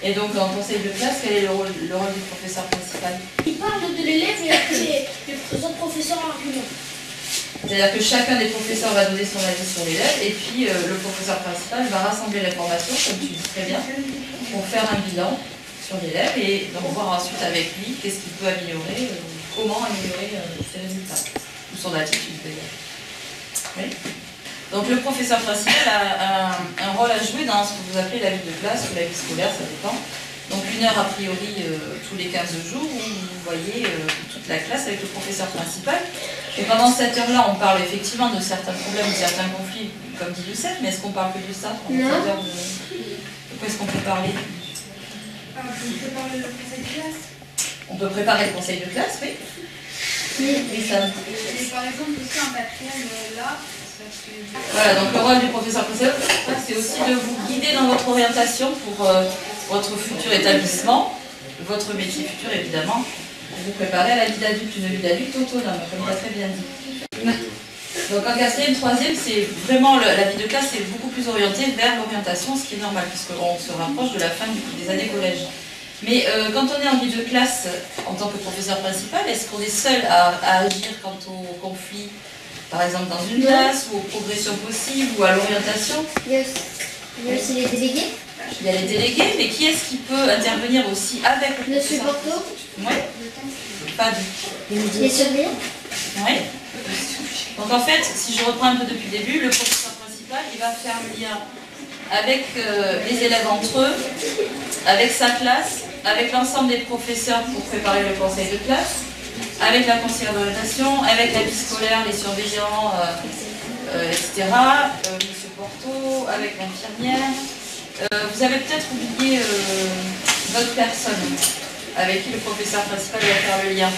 Et donc, en conseil de classe, quel est le rôle du professeur principal? Il parle de l'élève et après les autres professeurs argumentent. C'est-à-dire que chacun des professeurs va donner son avis sur l'élève et puis le professeur principal va rassembler l'information, comme tu dis très bien, pour faire un bilan sur l'élève et donc voir ensuite avec lui qu'est-ce qu'il peut améliorer, comment améliorer ses résultats, ou son attitude d'ailleurs. Oui. Donc le professeur principal a un rôle à jouer dans ce que vous appelez la vie de classe ou la vie scolaire, ça dépend. Donc 1 heure a priori tous les 15 jours où vous voyez toute la classe avec le professeur principal. Et pendant cette heure-là, on parle effectivement de certains problèmes, de certains conflits, comme dit Youssef, mais est-ce qu'on parle que de ça pendant cette heure de quoi est-ce qu'on peut parler? On peut préparer le conseil de classe. On peut préparer le conseil de classe, oui. Et par exemple, aussi en quatrième, là, voilà, donc le rôle du professeur principal, c'est aussi de vous guider dans votre orientation pour votre futur établissement, votre métier futur évidemment, pour vous préparer à la vie d'adulte, une vie d'adulte autonome, comme tu as très bien dit. Donc en quatrième, troisième, c'est vraiment la vie de classe est beaucoup plus orientée vers l'orientation, ce qui est normal, puisqu'on se rapproche de la fin des années collège. Mais quand on est en vie de classe, en tant que professeur principal, est-ce qu'on est seul à agir quant au conflit, par exemple dans une classe, ou aux progressions possibles, ou à l'orientation? Il y a aussi les délégués. Il y a les délégués, mais qui est-ce qui peut intervenir aussi avec le Monsieur professeur? Porto. Oui. Pas du tout. Les surveillants. Oui. Donc en fait, si je reprends un peu depuis le début, le professeur principal, il va faire le lien avec les élèves entre eux, avec sa classe, avec l'ensemble des professeurs pour préparer le conseil de classe, avec la conseillère d'orientation, avec la vie scolaire, les surveillants, etc., Monsieur Porto, avec l'infirmière. Vous avez peut-être oublié d'autres personnes avec qui le professeur principal va faire le lien.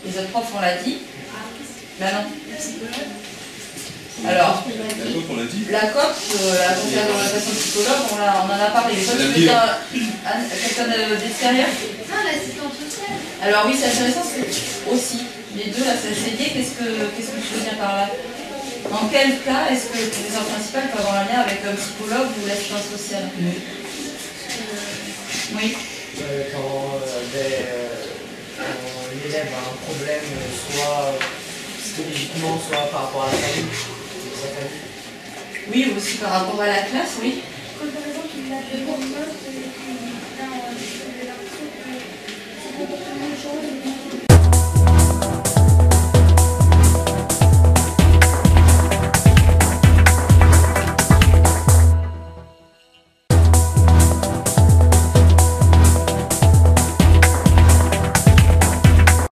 Les autres profs, on l'a dit. Ben non. Alors, la COP, la conseillère d'orientation psychologue, on en a parlé. Toi, tu veux dire quelqu'un d'extérieur? Ah, l'assistante sociale. Alors oui, c'est intéressant, c'est aussi. Les deux, là, c'est lié. Qu'est-ce que tu veux dire par là? Dans quel cas est-ce que le professeur principal peut avoir un lien avec un psychologue ou l'assistant social? Oui. Quand l'élève a un problème, soit psychologiquement, soit par rapport à la famille. Oui, aussi par rapport à la classe, oui.